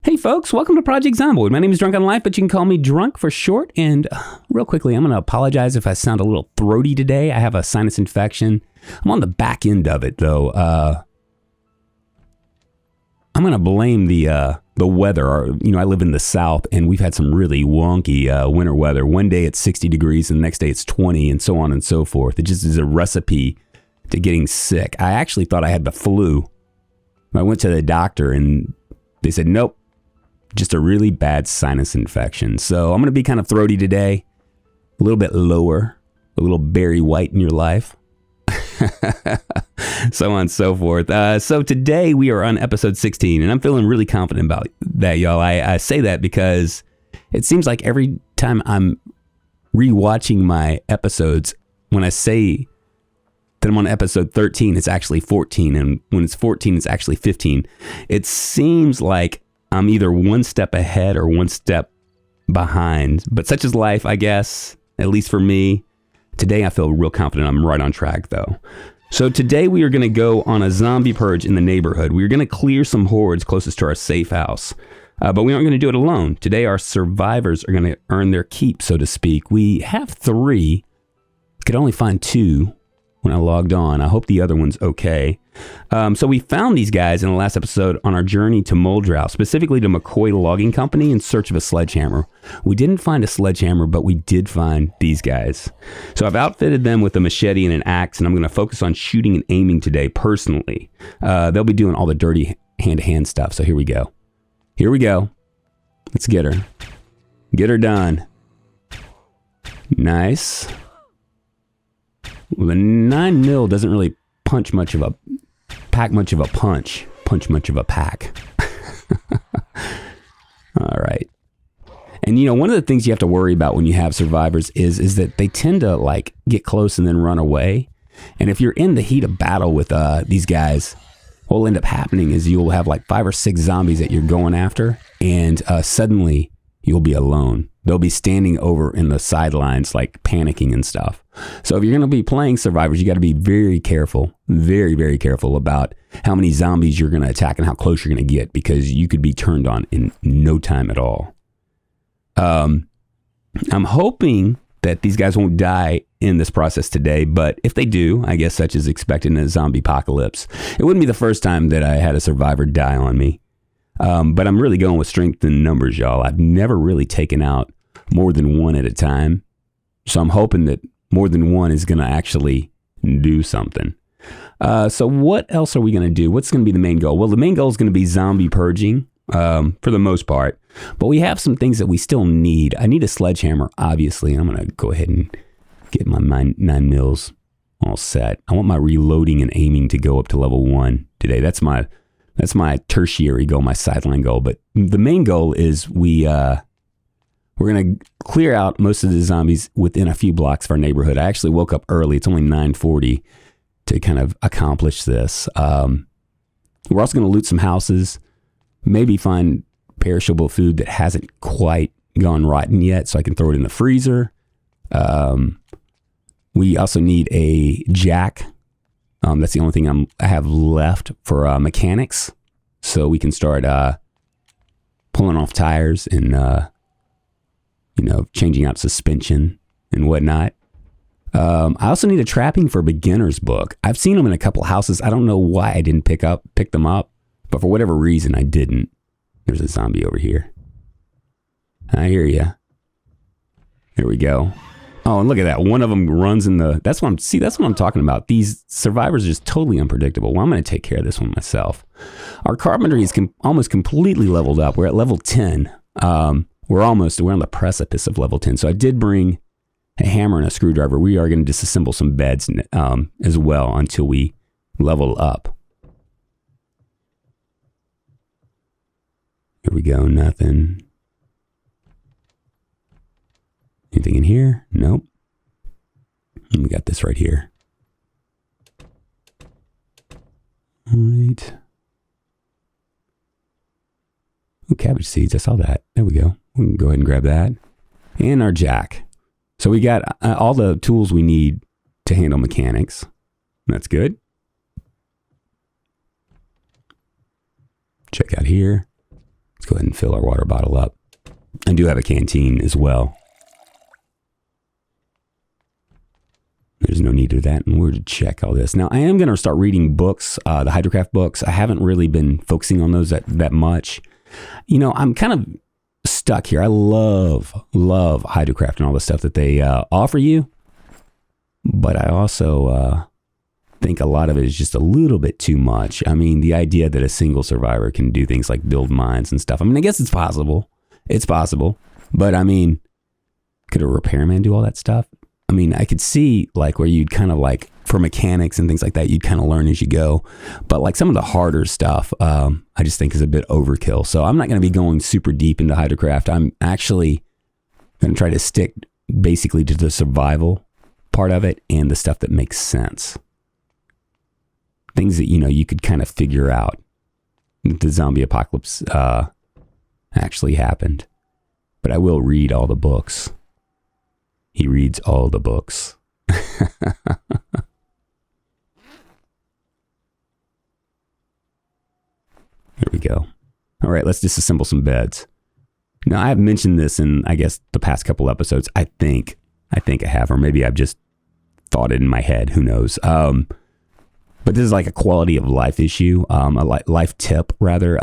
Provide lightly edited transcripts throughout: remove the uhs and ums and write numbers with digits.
Hey folks, welcome to Project Zomboid. My name is Drunkonlife, but you can call me Drunk for short. And real quickly, I'm going to apologize if I sound a little throaty today. I have a sinus infection. I'm on the back end of it, though. I'm going to blame the weather. I live in the South, and we've had some really wonky winter weather. One day it's 60 degrees, and the next day it's 20, and so on and so forth. It just is a recipe to getting sick. I actually thought I had the flu. I went to the doctor, and they said, nope, just a really bad sinus infection. So I'm going to be kind of throaty today, a little bit lower, a little Barry White in your life, so on and so forth. So today we are on episode 16, and I'm feeling really confident about that, y'all. I say that because it seems like every time I'm rewatching my episodes, when I say that I'm on episode 13, it's actually 14, and when it's 14, it's actually 15. It seems like I'm either one step ahead or one step behind, but such is life, I guess, at least for me. Today, I feel real confident I'm right on track, though. So today, we are going to go on a zombie purge in the neighborhood. We're going to clear some hordes closest to our safe house, but we aren't going to do it alone. Today, our survivors are going to earn their keep, so to speak. We have 3. Could only find 2 when I logged on. I hope the other one's okay. So we found these guys in the last episode on our journey to Muldrow, specifically to McCoy Logging Company in search of a sledgehammer. We didn't find a sledgehammer, but we did find these guys. So I've outfitted them with a machete and an axe, and I'm going to focus on shooting and aiming today personally. They'll be doing all the dirty hand-to-hand stuff, so here we go. Here we go. Let's get her. Get her done. Nice. Well, the 9mm doesn't really pack much of a pack. All right. And one of the things you have to worry about when you have survivors is that they tend to like get close and then run away. And if you're in the heat of battle with these guys, what will end up happening is you'll have like 5 or 6 zombies that you're going after, and suddenly you'll be alone. They'll be standing over in the sidelines, like panicking and stuff. So if you're going to be playing survivors, you got to be very careful, very, very careful about how many zombies you're going to attack and how close you're going to get, because you could be turned on in no time at all. I'm hoping that these guys won't die in this process today, but if they do, I guess such is expected in a zombie apocalypse. It wouldn't be the first time that I had a survivor die on me. But I'm really going with strength in numbers, y'all. I've never really taken out more than 1 at a time. So I'm hoping that more than 1 is going to actually do something. So what else are we going to do? What's going to be the main goal? Well, the main goal is going to be zombie purging for the most part. But we have some things that we still need. I need a sledgehammer, obviously. I'm going to go ahead and get my 9mm all set. I want my reloading and aiming to go up to level 1 today. That's my tertiary goal, my sideline goal. But the main goal is we're going to clear out most of the zombies within a few blocks of our neighborhood. I actually woke up early. It's only 9:40 to kind of accomplish this. We're also going to loot some houses, maybe find perishable food that hasn't quite gone rotten yet so I can throw it in the freezer. We also need a jack. That's the only thing I have left for mechanics, so we can start pulling off tires and changing out suspension and whatnot. I also need a trapping for beginners book. I've seen them in a couple of houses. I don't know why I didn't pick them up, but for whatever reason I didn't. There's a zombie over here. I hear ya. Here we go. Oh, and look at that. One of them runs in the... That's what I'm talking about. These survivors are just totally unpredictable. Well, I'm going to take care of this one myself. Our carpentry is almost completely leveled up. We're at level 10. We're on the precipice of level 10. So I did bring a hammer and a screwdriver. We are going to disassemble some beds as well until we level up. Here we go. Nothing. Anything in here? Nope. And we got this right here. All right. Oh, cabbage seeds. I saw that. There we go. We can go ahead and grab that. And our jack. So we got all the tools we need to handle mechanics. That's good. Check out here. Let's go ahead and fill our water bottle up. I do have a canteen as well. There's no need of that. And we're to check all this. Now, I am going to start reading books, the Hydrocraft books. I haven't really been focusing on those that much. You know, I'm kind of stuck here. I love Hydrocraft and all the stuff that they offer you. But I also think a lot of it is just a little bit too much. I mean, the idea that a single survivor can do things like build mines and stuff. I mean, I guess it's possible. It's possible. But I mean, could a repairman do all that stuff? I mean, I could see like where you'd kind of like for mechanics and things like that, you'd kind of learn as you go. But like some of the harder stuff, I just think is a bit overkill. So I'm not going to be going super deep into Hydrocraft. I'm actually going to try to stick basically to the survival part of it and the stuff that makes sense. Things that, you know, you could kind of figure out that the zombie apocalypse actually happened. But I will read all the books. He reads all the books. Here we go. All right, let's disassemble some beds. Now, I have mentioned this in, I guess, the past couple episodes. I think I have, or maybe I've just thought it in my head. Who knows? But this is like a quality of life issue, a life tip, rather.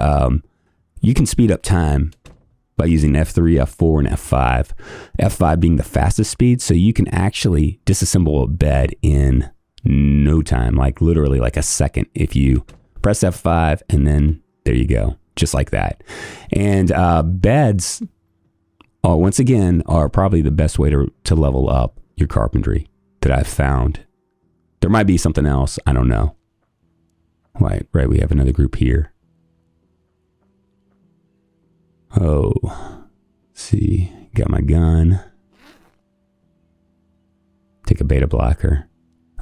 You can speed up time by using F3, F4, and F5. F5 being the fastest speed, so you can actually disassemble a bed in no time, like literally like a second. If you press F5 and then there you go, just like that. And beds, once again, are probably the best way to level up your carpentry that I've found. There might be something else, I don't know. Right, we have another group here. Oh, see, got my gun. Take a beta blocker.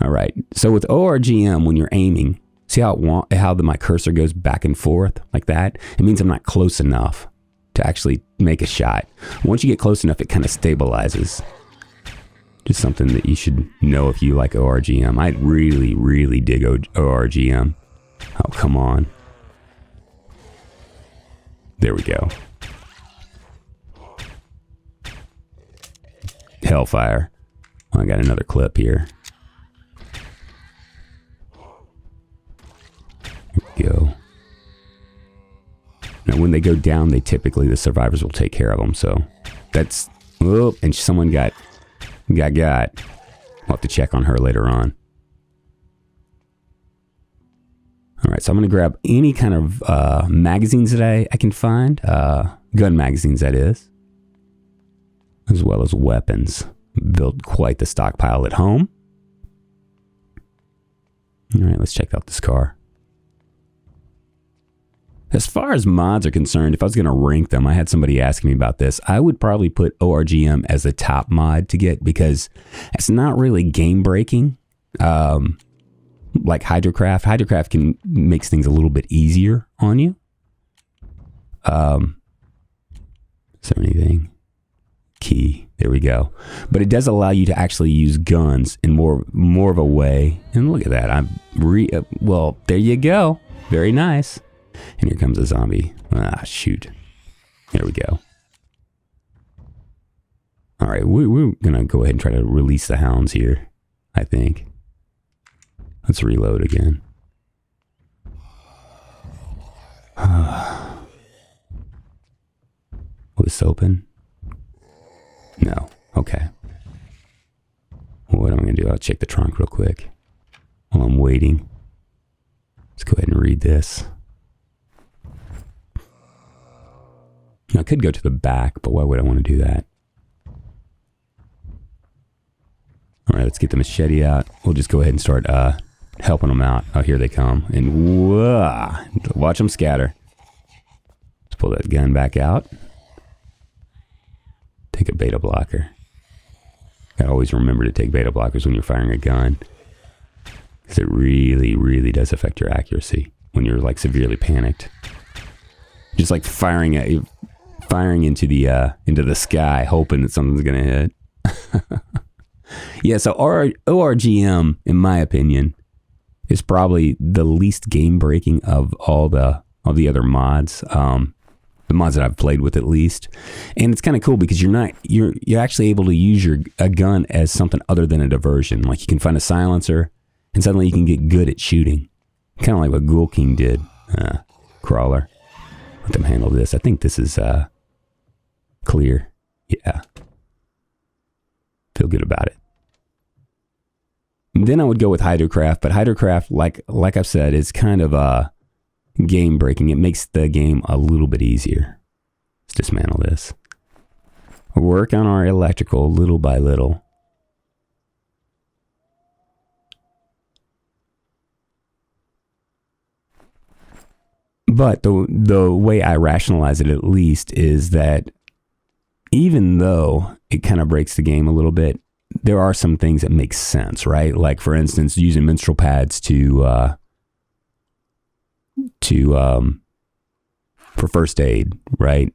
All right, so with ORGM, when you're aiming, see how my cursor goes back and forth like that? It means I'm not close enough to actually make a shot. Once you get close enough, it kind of stabilizes. Just something that you should know if you like ORGM. I really, really dig ORGM. Oh, come on. There we go. Hellfire. Oh, I got another clip here. Here we go. Now, when they go down, the survivors will take care of them. So that's, oh, and someone got. We'll have to check on her later on. All right, so I'm going to grab any kind of magazines that I can find. Gun magazines, that is. As well as weapons. Built quite the stockpile at home. All right, let's check out this car. As far as mods are concerned, if I was going to rank them, I had somebody asking me about this. I would probably put ORGM as the top mod to get because it's not really game breaking. Like Hydrocraft. Hydrocraft can makes things a little bit easier on you. Is there anything? Key. There we go. But it does allow you to actually use guns in more of a way. And look at that. Well, there you go. Very nice. And here comes a zombie. Ah, shoot. There we go. All right, we're going to go ahead and try to release the hounds here, I think. Let's reload again. Will this open? No. Okay. Well, what am I going to do? I'll check the trunk real quick while I'm waiting. Let's go ahead and read this. I could go to the back, but why would I want to do that? All right, let's get the machete out. We'll just go ahead and start helping them out. Oh, here they come. And whoa, watch them scatter. Let's pull that gun back out. Take a beta blocker. I always remember to take beta blockers when you're firing a gun. Because it really, really does affect your accuracy when you're like severely panicked. Just like firing into the sky, hoping that something's gonna hit. Yeah, so ORGM, in my opinion, is probably the least game breaking of all the other mods. The mods that I've played with, at least. And it's kind of cool because you're actually able to use a gun as something other than a diversion. Like you can find a silencer, and suddenly you can get good at shooting. Kind of like what Ghoul King did. Crawler. Let them handle this. I think this is clear. Yeah. Feel good about it. And then I would go with Hydrocraft, but Hydrocraft, like I've said, is kind of game breaking. It makes the game a little bit easier. Let's dismantle this. Work on our electrical little by little. But the way I rationalize it, at least, is that even though it kind of breaks the game a little bit, there are some things that make sense, right? Like, for instance, using menstrual pads for first aid, right?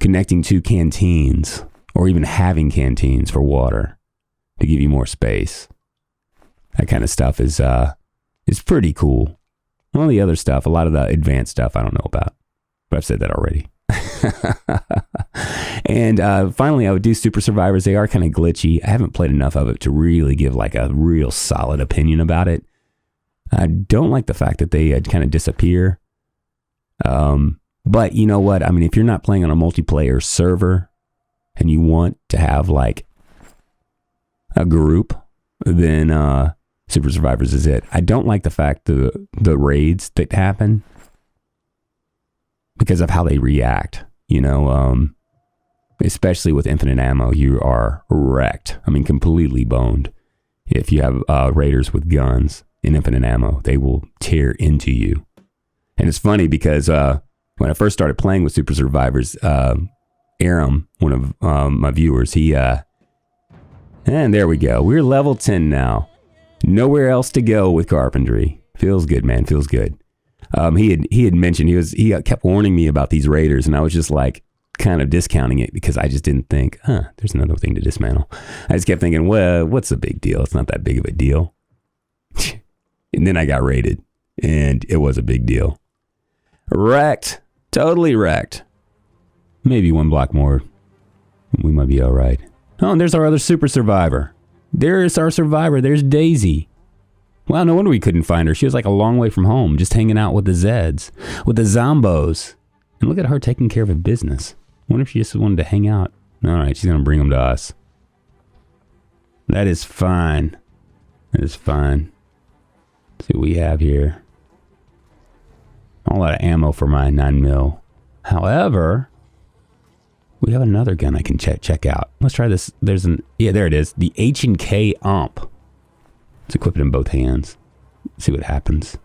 Connecting to canteens, or even having canteens for water to give you more space. That kind of stuff is pretty cool. All the other stuff, a lot of the advanced stuff, I don't know about, but I've said that already. And finally, I would do Super Survivors. They are kind of glitchy. I haven't played enough of it to really give like a real solid opinion about it. I don't like the fact that they kind of disappear. But you know what? I mean, if you're not playing on a multiplayer server and you want to have like a group, then Super Survivors is it. I don't like the fact the raids that happen because of how they react, you know, especially with infinite ammo, you are wrecked. I mean, completely boned. If you have raiders with guns and infinite ammo, they will tear into you. And it's funny because when I first started playing with Super Survivors, Aram, one of my viewers, and there we go. We're level 10 now. Nowhere else to go with carpentry. Feels good, man. Feels good. He had mentioned he kept warning me about these raiders, and I was just like kind of discounting it because I just didn't think, there's another thing to dismantle. I just kept thinking, well, what's the big deal? It's not that big of a deal. And then I got raided, and it was a big deal. Wrecked. Totally wrecked. Maybe one block more. We might be all right. Oh, and there's our other Super Survivor. There's our survivor. There's Daisy. Well, no wonder we couldn't find her. She was like a long way from home, just hanging out with the Zeds, with the Zombos. And look at her taking care of a business. Wonder if she just wanted to hang out. All right, she's going to bring them to us. That is fine. That is fine. Let's see what we have here. A lot of ammo for my 9mm. However, we have another gun I can check out. Let's try this. There it is. The H&K Amp. Let's equip it in both hands. See what happens.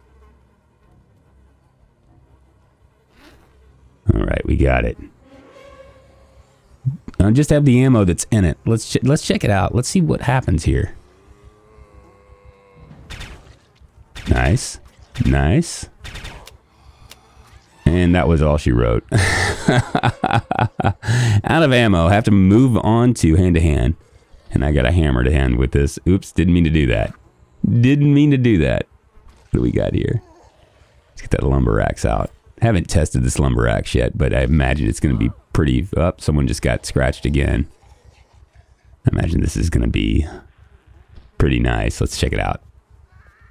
All right, we got it. I just have the ammo that's in it. Let's check it out. Let's see what happens here. Nice. Nice. And that was all she wrote. Out of ammo. Have to move on to hand-to-hand. And I got a hammer to hand with this. Oops, didn't mean to do that. Didn't mean to do that. What do we got here? Let's get that lumber axe out. Haven't tested this lumber axe yet, but I imagine it's going to be pretty... Oh, someone just got scratched again. I imagine this is going to be pretty nice. Let's check it out.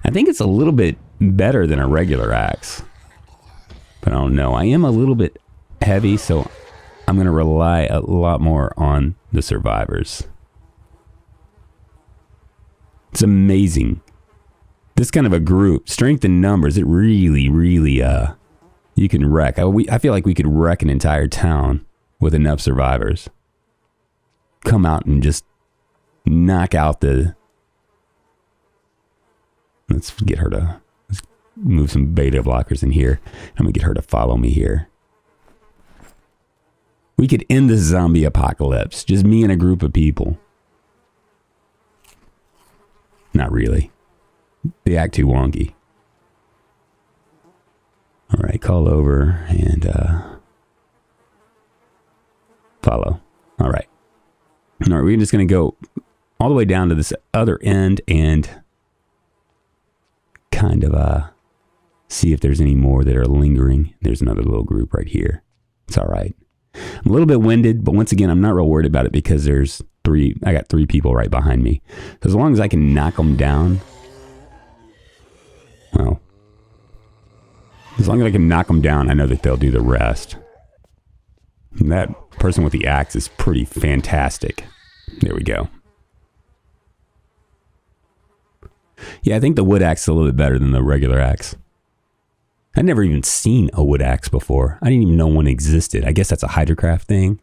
I think it's a little bit better than a regular axe. But I don't know. I am a little bit heavy, so I'm going to rely a lot more on the survivors. It's amazing. This kind of a group, strength in numbers, it really, really, you can wreck. I feel like we could wreck an entire town with enough survivors. Come out and just knock out the... Let's get her to... Let's move some beta blockers in here. I'm going to get her to follow me here. We could end this zombie apocalypse. Just me and a group of people. Not really. They act too wonky. All right, call over and follow. All right. All right, we're just going to go all the way down to this other end and kind of see if there's any more that are lingering. There's another little group right here. It's all right. I'm a little bit winded, but once again, I'm not real worried about it because I got 3 people right behind me. So as long as I can knock them down, well, as long as I can knock them down, I know that they'll do the rest. And that person with the axe is pretty fantastic. There we go. Yeah, I think the wood axe is a little bit better than the regular axe. I'd never even seen a wood axe before. I didn't even know one existed. I guess that's a hydrocraft thing.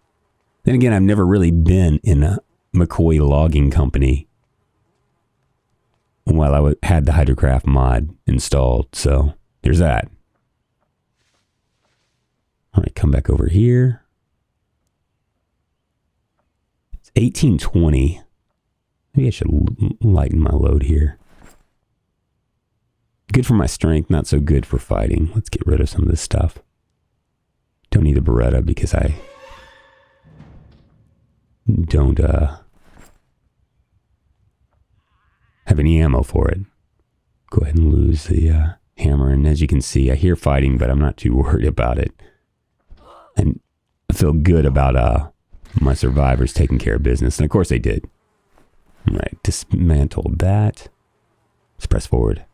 Then again, I've never really been in a McCoy logging company while I had the hydrocraft mod installed. So there's that. All right, come back over here. It's 1820. Maybe I should lighten my load here. Good for my strength, not so good for fighting. Let's get rid of some of this stuff. Don't need the Beretta because I don't have any ammo for it. Go ahead and lose the hammer. And as you can see, I hear fighting, but I'm not too worried about it. And I feel good about my survivors taking care of business. And of course they did. All right, dismantled that. Let's press forward.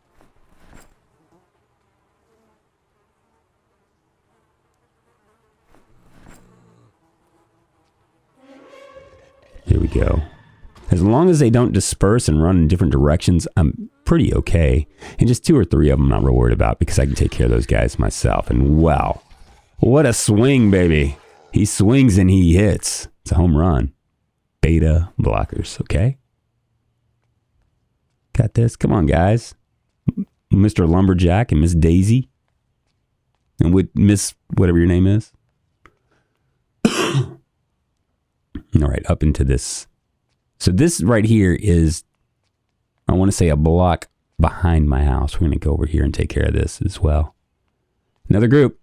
Here we go. As long as they don't disperse and run in different directions, I'm pretty okay. And just 2 or 3 of them I'm not real worried about because I can take care of those guys myself. And wow, what a swing, baby. He swings and he hits. It's a home run. Beta blockers, okay? Got this. Come on, guys. Mr. Lumberjack and Miss Daisy. And with Miss whatever your name is. All right, up into this. So this right here is, I want to say, a block behind my house. We're going to go over here and take care of this as well. Another group.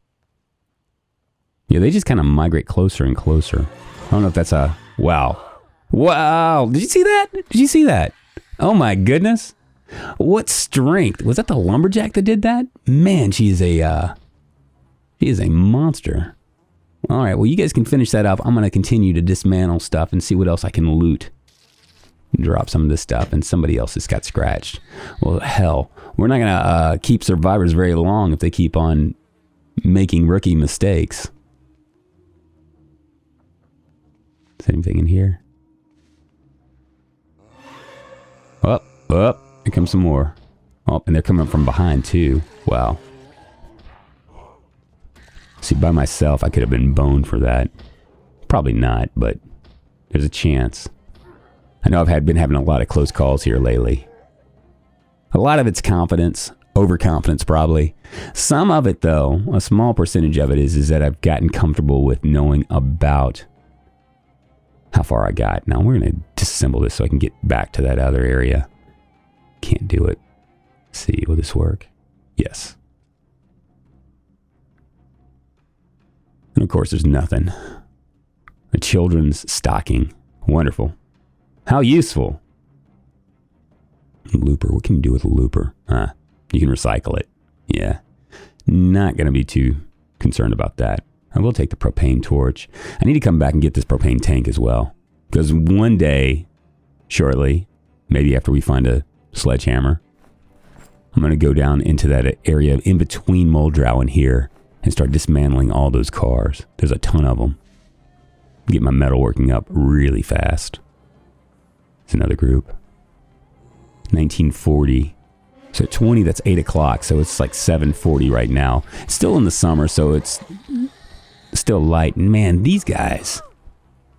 Yeah, they just kind of migrate closer and closer. I don't know if that's a... Wow. Wow. Did you see that? Did you see that? Oh my goodness. What strength. Was that the lumberjack that did that? Man, she is a monster. All right, well, you guys can finish that up. I'm going to continue to dismantle stuff and see what else I can loot. Drop some of this stuff, and somebody else just got scratched. Well, hell, we're not going to keep survivors very long if they keep on making rookie mistakes. Same thing in here. Oh, here comes some more. Oh, and they're coming from behind, too. Wow. See, by myself, I could have been boned for that. Probably not, but there's a chance. I know I've been having a lot of close calls here lately. A lot of it's confidence, overconfidence probably. Some of it, though, a small percentage of it is that I've gotten comfortable with knowing about how far I got. Now, we're going to disassemble this so I can get back to that other area. Can't do it. Let's see, will this work? Yes. And of course, there's nothing. A children's stocking. Wonderful. How useful. Looper. What can you do with a looper? You can recycle it. Yeah. Not going to be too concerned about that. I will take the propane torch. I need to come back and get this propane tank as well. Because one day, shortly, maybe after we find a sledgehammer, I'm going to go down into that area in between Muldrow and here and start dismantling all those cars. There's a ton of them. Get my metal working up really fast. It's another group. 1940. So 20, that's 8 o'clock. So it's like 7:40 right now. It's still in the summer, so it's still light. And man, these guys,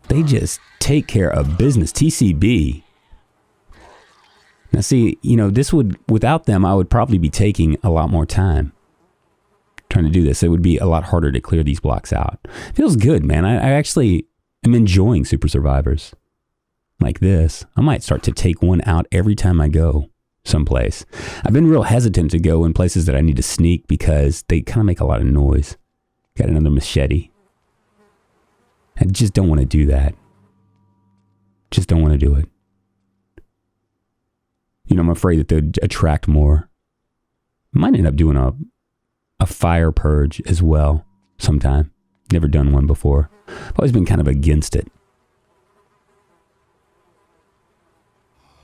they just take care of business. TCB. Now see, this would, without them, I would probably be taking a lot more time trying to do this. It would be a lot harder to clear these blocks out. It feels good, man. I actually am enjoying Super Survivors like this. I might start to take one out every time I go someplace. I've been real hesitant to go in places that I need to sneak because they kind of make a lot of noise. Got another machete. I just don't want to do that. Just don't want to do it. I'm afraid that they'd attract more. Might end up doing a fire purge as well sometime. Never done one before. I've always been kind of against it.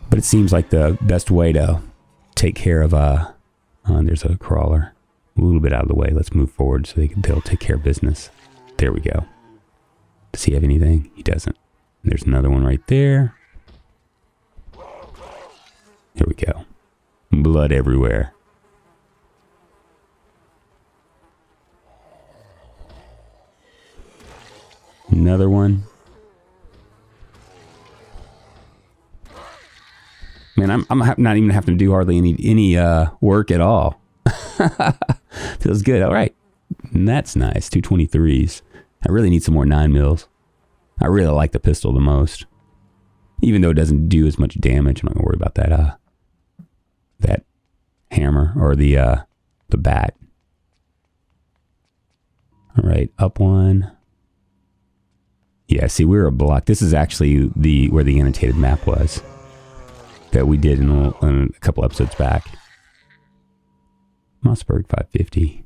But it seems like the best way to take care of, there's a crawler. A little bit out of the way. Let's move forward so they'll take care of business. There we go. Does he have anything? He doesn't. There's another one right there. There we go. Blood everywhere. Another one. Man, I'm not even having to do hardly any work at all. Feels good. All right. That's nice. 223s. I really need some more 9mm. I really like the pistol the most. Even though it doesn't do as much damage, I'm not going to worry about that hammer or the bat. All right. Up one. Yeah, see, we were a block. This is actually where the annotated map was that we did in a couple episodes back. Mossberg 550.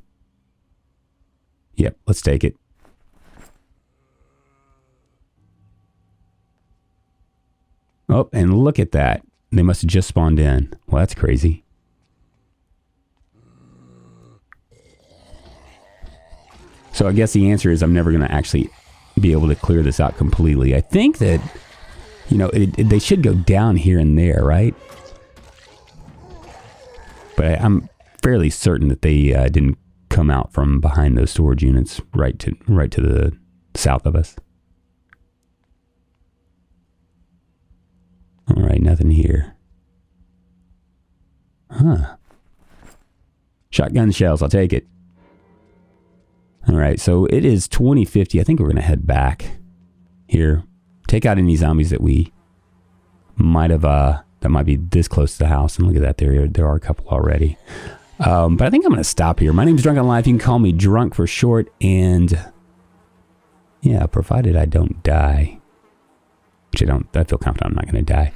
Yep, let's take it. Oh, and look at that. They must have just spawned in. Well, that's crazy. So I guess the answer is I'm never going to actually be able to clear this out completely. I think that, they should go down here and there, right? But I'm fairly certain that they didn't come out from behind those storage units right to the south of us. All right, nothing here. Huh. Shotgun shells, I'll take it. All right, so it is 2050. I think we're going to head back here. Take out any zombies that we might have, that might be this close to the house. And look at that, there are a couple already. But I think I'm going to stop here. My name is Drunkonlife. You can call me Drunk for short. And yeah, provided I don't die. Which I feel confident I'm not going to die.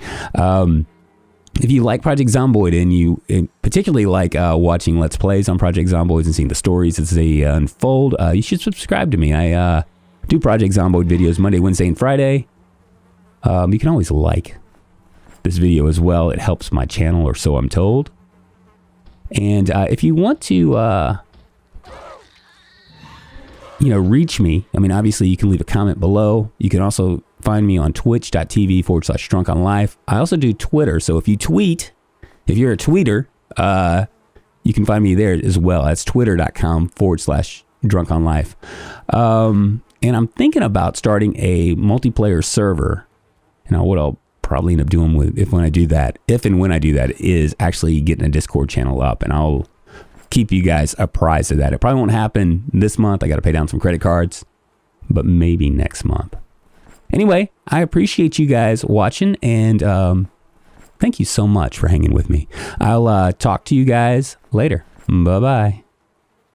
If you like Project Zomboid and you particularly like watching Let's Plays on Project Zomboid and seeing the stories as they unfold, you should subscribe to me. I do Project Zomboid videos Monday, Wednesday, and Friday. You can always like this video as well. It helps my channel, or so I'm told. And if you want to, reach me, I mean, obviously you can leave a comment below. You can also find me on twitch.tv/drunkonlife. I also do Twitter. So if you tweet, if you're a tweeter, you can find me there as well. That's twitter.com/drunkonlife. And I'm thinking about starting a multiplayer server. What I'll probably end up doing if and when I do that is actually getting a Discord channel up, and I'll keep you guys apprised of that. It probably won't happen this month. I got to pay down some credit cards, but maybe next month. Anyway, I appreciate you guys watching, and thank you so much for hanging with me. I'll talk to you guys later. Bye-bye.